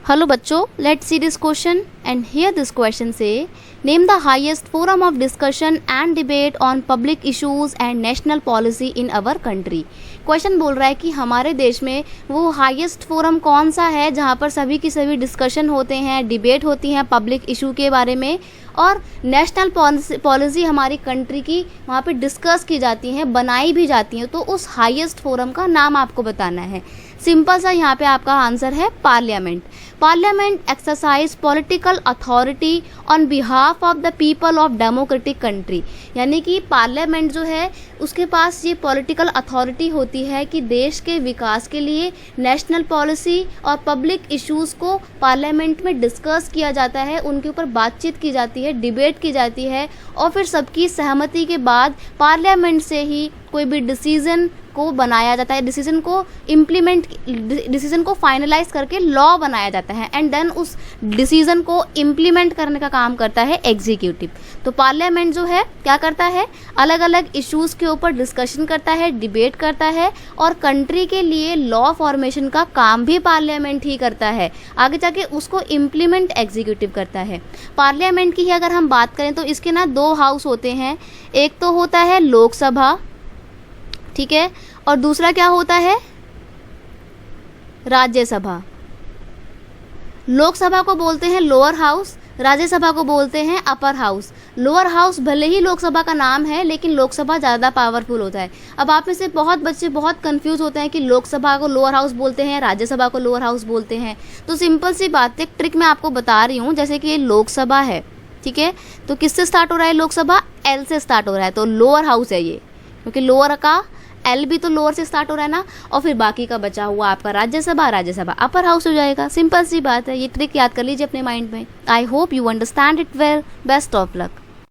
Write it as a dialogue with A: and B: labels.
A: Hello बच्चों, let's see this question and here this question say name the highest forum of discussion and debate on public issues and national policy in our country। Question बोल रहा है कि हमारे देश में वो highest forum कौन सा है जहाँ पर सभी की सभी डिस्कशन होते हैं, डिबेट होती हैं पब्लिक इशू के बारे में और नेशनल पॉलिसी हमारी कंट्री की वहाँ पे डिस्कस की जाती हैं, बनाई भी जाती हैं। तो उस हाईएस्ट फोरम का नाम आपको बताना है। सिंपल सा यहाँ पे आपका आंसर है parliament. Parliament exercise political authority on behalf of the people of democratic country. यानी कि पार्लियामेंट जो है उसके पास ये पॉलिटिकल अथॉरिटी होती है कि देश के विकास के लिए नेशनल पॉलिसी और पब्लिक इश्यूज़ को पार्लियामेंट में डिस्कस किया जाता है, उनके ऊपर बातचीत की जाती है, डिबेट की जाती है और फिर सबकी सहमति के बाद पार्लियामेंट से ही कोई भी डिसीजन को बनाया जाता है, डिसीजन को फाइनलाइज करके लॉ बनाया जाता है एंड देन उस डिसीजन को इम्प्लीमेंट करने का काम करता है एग्जीक्यूटिव। तो पार्लियामेंट जो है क्या करता है, अलग अलग इश्यूज़ के ऊपर डिस्कशन करता है, डिबेट करता है और कंट्री के लिए लॉ फॉर्मेशन का काम भी पार्लियामेंट ही करता है। आगे जाके उसको इम्प्लीमेंट एग्जीक्यूटिव करता है। पार्लियामेंट की ही अगर हम बात करें तो इसके ना दो हाउस होते हैं, एक तो होता है लोकसभा, ठीक है, और दूसरा क्या होता है, राज्यसभा। लोकसभा को बोलते हैं लोअर हाउस, राज्यसभा को बोलते हैं अपर हाउस। लोअर हाउस भले ही लोकसभा का नाम है लेकिन लोकसभा ज़्यादा पावरफुल होता है। अब आप में से बहुत बच्चे बहुत कंफ्यूज होते हैं कि लोकसभा को लोअर हाउस बोलते हैं, राज्यसभा को लोअर हाउस बोलते हैं। तो सिंपल सी बात है, ट्रिक मैं आपको बता रही हूँ। जैसे कि ये लोकसभा है, ठीक है, तो किससे स्टार्ट हो रहा है लोकसभा, एल से स्टार्ट हो रहा है, तो लोअर हाउस है ये, क्योंकि लोअर का एल भी तो लोअर से स्टार्ट हो रहा है ना। और फिर बाकी का बचा हुआ आपका राज्यसभा, राज्यसभा अपर हाउस हो जाएगा। सिंपल सी बात है, ये ट्रिक याद कर लीजिए अपने माइंड में। I hope you understand it well. Best of luck.